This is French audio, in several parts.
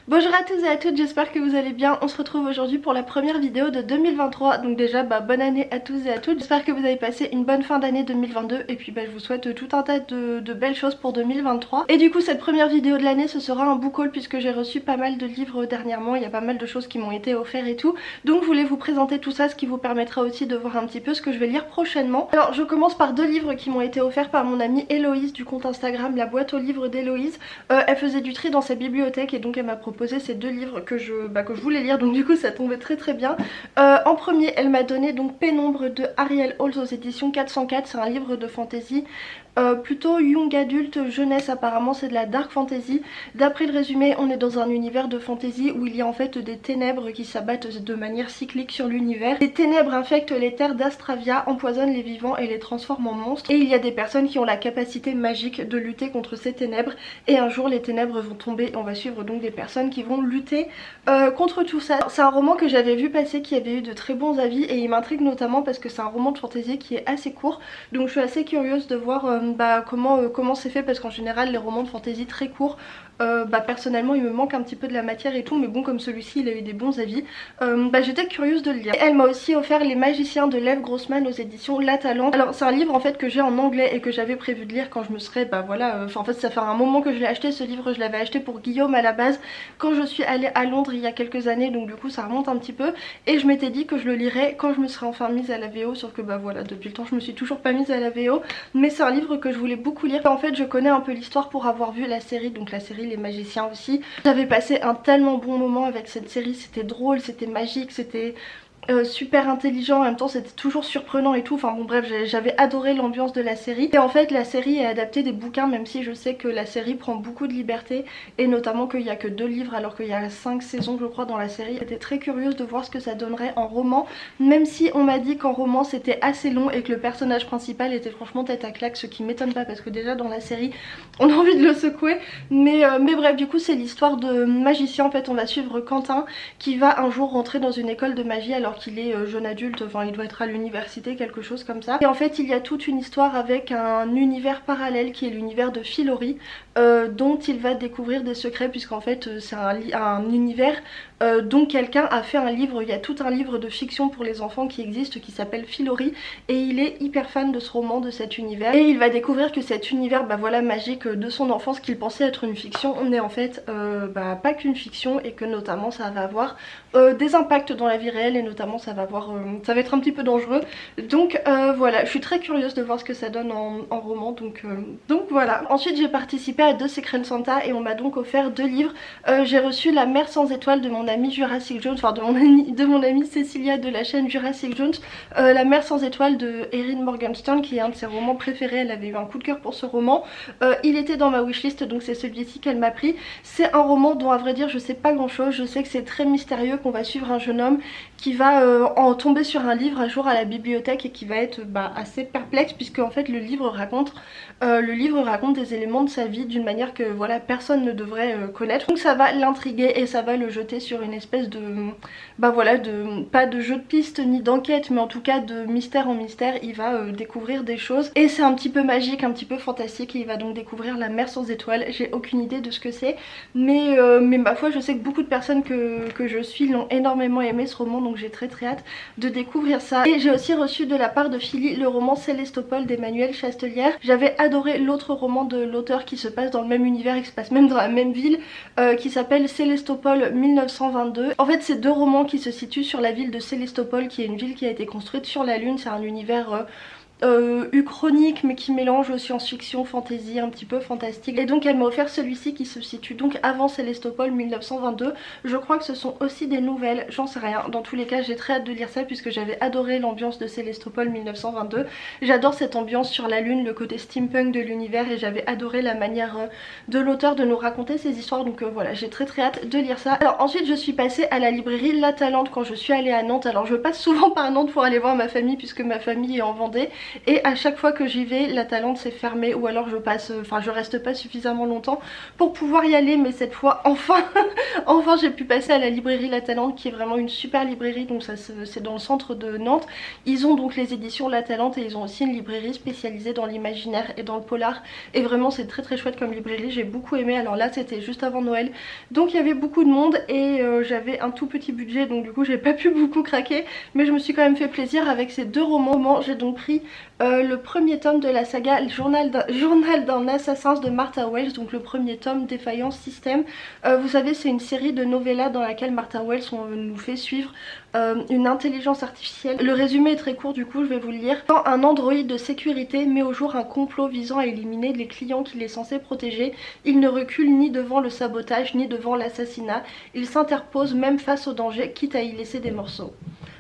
Bonjour à tous et à toutes, j'espère que vous allez bien. On se retrouve aujourd'hui pour la première vidéo de 2023. Donc déjà bonne année à tous et à toutes. J'espère que vous avez passé une bonne fin d'année 2022. Et puis je vous souhaite tout un tas de belles choses pour 2023. Et du coup cette première vidéo de l'année ce sera un book haul puisque j'ai reçu pas mal de livres dernièrement. Il y a pas mal de choses qui m'ont été offertes et tout. Donc je voulais vous présenter tout ça, ce qui vous permettra aussi de voir un petit peu ce que je vais lire prochainement. Alors je commence par deux livres qui m'ont été offerts par mon amie Héloïse du compte Instagram La Boîte aux Livres d'Héloïse. Elle faisait du tri dans sa bibliothèque et donc elle m'a proposé ces deux livres que je voulais lire, donc du coup ça tombait très bien. En premier elle m'a donné donc Pénombre de Ariel Halls aux éditions 404, c'est un livre de fantasy. Plutôt young adulte, jeunesse apparemment, c'est de la dark fantasy. D'après le résumé, on est dans un univers de fantasy où il y a en fait des ténèbres qui s'abattent de manière cyclique sur l'univers. Les ténèbres infectent les terres d'Astravia, empoisonnent les vivants et les transforment en monstres. Et il y a des personnes qui ont la capacité magique de lutter contre ces ténèbres. Et un jour les ténèbres vont tomber et on va suivre donc des personnes qui vont lutter contre tout ça. C'est un roman que j'avais vu passer, qui avait eu de très bons avis et il m'intrigue notamment parce que c'est un roman de fantasy qui est assez court. Donc je suis assez curieuse de voir comment c'est fait, parce qu'en général les romans de fantasy très courts, personnellement il me manque un petit peu de la matière et tout, mais bon, comme celui-ci il a eu des bons avis, j'étais curieuse de le lire. Et elle m'a aussi offert Les Magiciens de Lev Grossman aux éditions La Talente. Alors c'est un livre en fait que j'ai en anglais et que j'avais prévu de lire quand je me serais en fait ça fait un moment que je l'ai acheté ce livre. Je l'avais acheté pour Guillaume à la base quand je suis allée à Londres il y a quelques années, donc du coup ça remonte un petit peu, et je m'étais dit que je le lirais quand je me serais enfin mise à la VO, sauf que depuis le temps je me suis toujours pas mise à la VO, mais c'est un livre que je voulais beaucoup lire. En fait je connais un peu l'histoire pour avoir vu la série, donc la série Les Magiciens aussi. J'avais passé un tellement bon moment avec cette série, c'était drôle, c'était magique, c'était super intelligent, en même temps c'était toujours surprenant et tout, enfin bon bref, j'avais adoré l'ambiance de la série. Et en fait la série est adaptée des bouquins, même si je sais que la série prend beaucoup de liberté, et notamment qu'il n'y a que 2 livres alors qu'il y a 5 saisons je crois dans la série. J'étais très curieuse de voir ce que ça donnerait en roman, même si on m'a dit qu'en roman c'était assez long et que le personnage principal était franchement tête à claque, ce qui m'étonne pas parce que déjà dans la série on a envie de le secouer. Mais bref, du coup c'est l'histoire de magicien. En fait on va suivre Quentin qui va un jour rentrer dans une école de magie alors qu'il est jeune adulte, enfin il doit être à l'université, quelque chose comme ça. Et en fait il y a toute une histoire avec un univers parallèle qui est l'univers de Filori, dont il va découvrir des secrets, puisqu'en fait c'est un univers dont quelqu'un a fait un livre. Il y a tout un livre de fiction pour les enfants qui existe qui s'appelle Filori, et il est hyper fan de ce roman, de cet univers, et il va découvrir que cet univers magique de son enfance, qu'il pensait être une fiction, n'est en fait pas qu'une fiction, et que notamment ça va avoir des impacts dans la vie réelle, et notamment ça va être un petit peu dangereux. Donc voilà, je suis très curieuse de voir ce que ça donne en roman, donc voilà. Ensuite j'ai participé à 2 Secret Santa et on m'a donc offert 2 livres. J'ai reçu La Mer sans étoiles de mon amie Jurassic Jones, enfin de mon amie Cécilia de la chaîne Jurassic Jones. La Mer sans étoiles de Erin Morgenstern, qui est un de ses romans préférés. Elle avait eu un coup de cœur pour ce roman. Il était dans ma wishlist, donc c'est celui-ci qu'elle m'a pris. C'est un roman dont à vrai dire je sais pas grand chose. Je sais que c'est très mystérieux, qu'on va suivre un jeune homme qui va en tomber sur un livre un jour à la bibliothèque et qui va être assez perplexe, puisque en fait le livre raconte des éléments de sa vie d'une manière que voilà personne ne devrait connaître. Donc ça va l'intriguer et ça va le jeter sur une espèce de pas de jeu de piste ni d'enquête, mais en tout cas de mystère en mystère. Il va découvrir des choses et c'est un petit peu magique, un petit peu fantastique, et il va donc découvrir La Mer sans étoiles. J'ai aucune idée de ce que c'est, mais ma foi je sais que beaucoup de personnes que je suis l'ont énormément aimé ce roman, donc j'ai très hâte de découvrir ça. Et j'ai aussi reçu de la part de Philly le roman Célestopol d'Emmanuel Chastelière. J'avais adoré l'autre roman de l'auteur qui se passe dans le même univers et qui se passe même dans la même ville, qui s'appelle Célestopol 1922. En fait c'est 2 romans qui se situent sur la ville de Célestopol, qui est une ville qui a été construite sur la lune. C'est un univers uchronique mais qui mélange science-fiction, fantasy, un petit peu fantastique. Et donc elle m'a offert celui-ci qui se situe donc avant Célestopol 1922. Je crois que ce sont aussi des nouvelles, j'en sais rien. Dans tous les cas j'ai très hâte de lire ça puisque j'avais adoré l'ambiance de Célestopol 1922. J'adore cette ambiance sur la lune, le côté steampunk de l'univers, et j'avais adoré la manière de l'auteur de nous raconter ces histoires, donc voilà, j'ai très hâte de lire ça. Alors ensuite je suis passée à la librairie La Talente quand je suis allée à Nantes. Alors je passe souvent par Nantes pour aller voir ma famille puisque ma famille est en Vendée, et à chaque fois que j'y vais la Talente c'est fermé ou alors je reste pas suffisamment longtemps pour pouvoir y aller, mais cette fois enfin enfin j'ai pu passer à la librairie La Talente qui est vraiment une super librairie, donc ça c'est dans le centre de Nantes. Ils ont donc les éditions La Talente et ils ont aussi une librairie spécialisée dans l'imaginaire et dans le polar, et vraiment c'est très très chouette comme librairie, j'ai beaucoup aimé. Alors là c'était juste avant Noël donc il y avait beaucoup de monde et j'avais un tout petit budget, donc du coup j'ai pas pu beaucoup craquer, mais je me suis quand même fait plaisir avec ces deux romans. J'ai donc pris le premier tome de la saga Journal d'un assassin de Martha Wells, donc le premier tome, Défaillance Système. Vous savez, c'est une série de novellas dans laquelle Martha Wells nous fait suivre une intelligence artificielle. Le résumé est très court, du coup je vais vous le lire. Quand un androïde de sécurité met au jour un complot visant à éliminer les clients qu'il est censé protéger, il ne recule ni devant le sabotage ni devant l'assassinat. Il s'interpose même face au danger, quitte à y laisser des morceaux.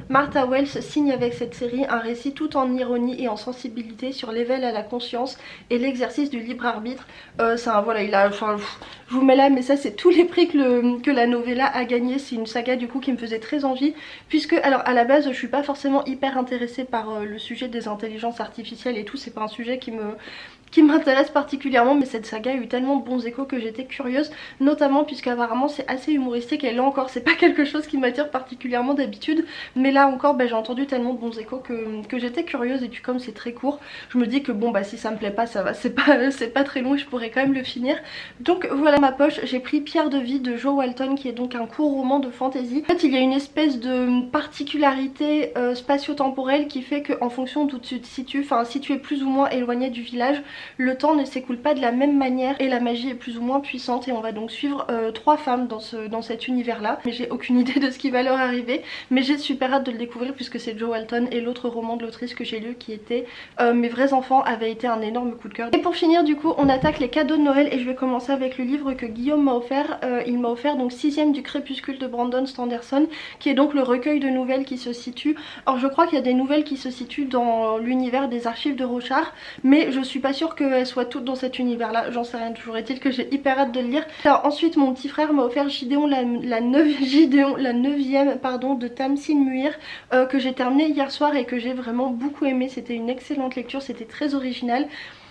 Martha Wells signe avec cette série un récit tout en ironie et en sensibilité sur l'éveil à la conscience et l'exercice du libre arbitre. Voilà, je vous mets là, mais ça c'est tous les prix que la novella a gagné. C'est une saga du coup qui me faisait très envie, puisque alors à la base je suis pas forcément hyper intéressée par le sujet des intelligences artificielles et tout, c'est pas un sujet qui m'intéresse particulièrement, mais cette saga a eu tellement de bons échos que j'étais curieuse, notamment puisqu'apparemment c'est assez humoristique, et là encore c'est pas quelque chose qui m'attire particulièrement d'habitude, mais là encore j'ai entendu tellement de bons échos que j'étais curieuse, et puis comme c'est très court, je me dis que bon si ça me plaît pas ça va, c'est pas très long et je pourrais quand même le finir. Donc voilà ma poche, j'ai pris Pierre de vie de Jo Walton qui est donc un court roman de fantasy. En fait il y a une espèce de particularité spatio-temporelle qui fait qu'en fonction d'où tu te situes, enfin si tu es plus ou moins éloigné du village, le temps ne s'écoule pas de la même manière et la magie est plus ou moins puissante, et on va donc suivre 3 femmes dans cet univers là, mais j'ai aucune idée de ce qui va leur arriver, mais j'ai super hâte de le découvrir puisque c'est Jo Walton, et l'autre roman de l'autrice que j'ai lu qui était Mes vrais enfants avait été un énorme coup de cœur. Et pour finir du coup on attaque les cadeaux de Noël, et je vais commencer avec le livre que Guillaume m'a offert. Il m'a offert donc 6ème du crépuscule de Brandon Sanderson, qui est donc le recueil de nouvelles qui se situe, alors je crois qu'il y a des nouvelles qui se situent dans l'univers des archives de Rochard, mais je suis pas sûre qu'elles soient toutes dans cet univers là, j'en sais rien, toujours est-il que j'ai hyper hâte de le lire. Alors ensuite mon petit frère m'a offert Gideon la 9ème pardon, de Tamsin Muir, que j'ai terminé hier soir et que j'ai vraiment beaucoup aimé. C'était une excellente lecture, c'était très original.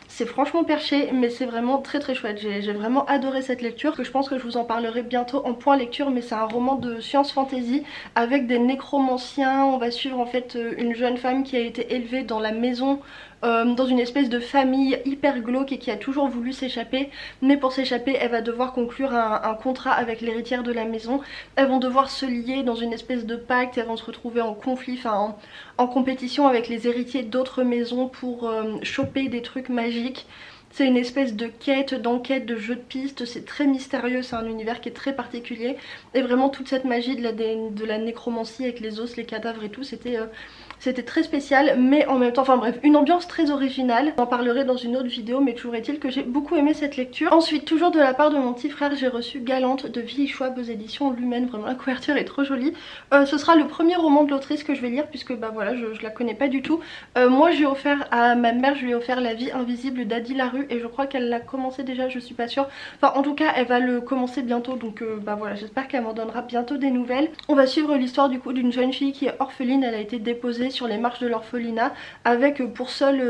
C'est franchement perché, mais c'est vraiment très très chouette. J'ai vraiment adoré cette lecture, que je pense que je vous en parlerai bientôt en point lecture, mais c'est un roman de science-fantasy avec des nécromanciens. On va suivre en fait une jeune femme qui a été élevée dans la maison dans une espèce de famille hyper glauque et qui a toujours voulu s'échapper, mais pour s'échapper elle va devoir conclure un contrat avec l'héritière de la maison. Elles vont devoir se lier dans une espèce de pacte, elles vont se retrouver en conflit, enfin en compétition avec les héritiers d'autres maisons pour choper des trucs magiques. C'est une espèce de quête, d'enquête, de jeu de piste, c'est très mystérieux, c'est un univers qui est très particulier, et vraiment toute cette magie de la nécromancie avec les os, les cadavres et tout, c'était très spécial, mais en même temps, enfin bref, une ambiance très originale. J'en parlerai dans une autre vidéo, mais toujours est-il que j'ai beaucoup aimé cette lecture. Ensuite, toujours de la part de mon petit frère, j'ai reçu Galante de Willy Schwab aux éditions Lumen. Vraiment la couverture est trop jolie. Ce sera le premier roman de l'autrice que je vais lire, puisque bah voilà, je la connais pas du tout. Moi j'ai offert à ma mère, je lui ai offert La vie invisible d'Adi Larue, et je crois qu'elle l'a commencé déjà, je suis pas sûre. Enfin en tout cas elle va le commencer bientôt, donc bah voilà, j'espère qu'elle m'en donnera bientôt des nouvelles. On va suivre l'histoire du coup d'une jeune fille qui est orpheline, elle a été déposée sur les marches de l'orphelinat avec pour seul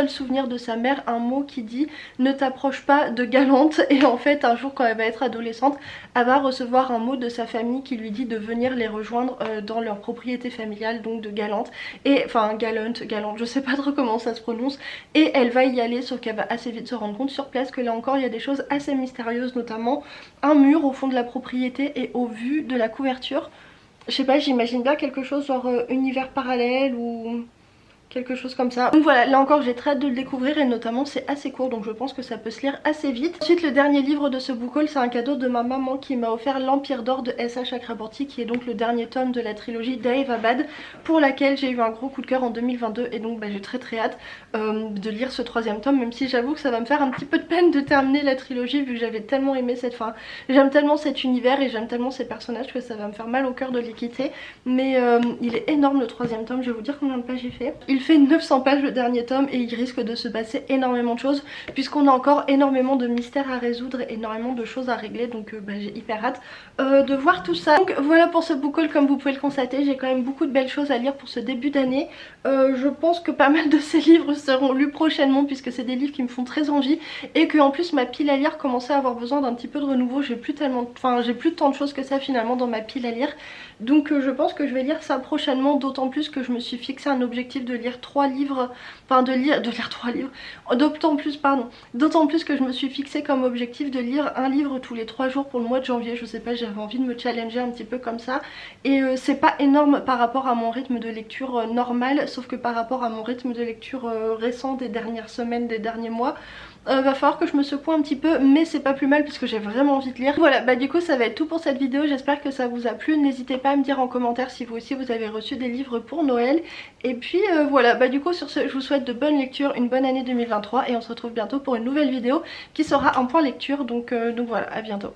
souvenir de sa mère un mot qui dit ne t'approche pas de Galante, et en fait un jour quand elle va être adolescente elle va recevoir un mot de sa famille qui lui dit de venir les rejoindre dans leur propriété familiale, donc de Galante, et enfin Galante, je sais pas trop comment ça se prononce, et elle va y aller, sauf qu'elle va assez vite se rendre compte sur place que là encore il y a des choses assez mystérieuses, notamment un mur au fond de la propriété et au vu de la couverture. Je sais pas, j'imagine bien quelque chose genre univers parallèle ou quelque chose comme ça. Donc voilà, là encore j'ai très hâte de le découvrir, et notamment c'est assez court, donc je pense que ça peut se lire assez vite. Ensuite le dernier livre de ce book haul, c'est un cadeau de ma maman qui m'a offert L'Empire d'or de S.A. Chakraborty, qui est donc le dernier tome de la trilogie Daevabad, pour laquelle j'ai eu un gros coup de cœur en 2022, et donc bah, j'ai très hâte de lire ce 3ème tome, même si j'avoue que ça va me faire un petit peu de peine de terminer la trilogie vu que j'avais tellement aimé cette fin. J'aime tellement cet univers et j'aime tellement ces personnages que ça va me faire mal au cœur de les quitter, mais il est énorme le 3ème tome, je vais vous dire combien de pages j'ai fait. Il Il fait 900 pages le dernier tome et il risque de se passer énormément de choses puisqu'on a encore énormément de mystères à résoudre, énormément de choses à régler, donc j'ai hyper hâte de voir tout ça. Donc voilà pour ce book haul, comme vous pouvez le constater, j'ai quand même beaucoup de belles choses à lire pour ce début d'année. Je pense que pas mal de ces livres seront lus prochainement puisque c'est des livres qui me font très envie et que en plus ma pile à lire commençait à avoir besoin d'un petit peu de renouveau. J'ai plus tant de choses que ça finalement dans ma pile à lire, donc je pense que je vais lire ça prochainement, d'autant plus que je me suis fixé un objectif de lire 3 livres, enfin de lire 3 livres, d'autant plus que je me suis fixé comme objectif de lire un livre tous les 3 jours pour le mois de janvier. Je sais pas, j'avais envie de me challenger un petit peu comme ça et c'est pas énorme par rapport à mon rythme de lecture normal, sauf que par rapport à mon rythme de lecture récent des dernières semaines, des derniers mois, va falloir que je me secoue un petit peu, mais c'est pas plus mal puisque j'ai vraiment envie de lire. Voilà, bah du coup ça va être tout pour cette vidéo, j'espère que ça vous a plu. N'hésitez pas à me dire en commentaire si vous aussi vous avez reçu des livres pour Noël. Et puis voilà, bah du coup sur ce je vous souhaite de bonnes lectures, une bonne année 2023 et on se retrouve bientôt pour une nouvelle vidéo qui sera un point lecture, donc voilà, à bientôt.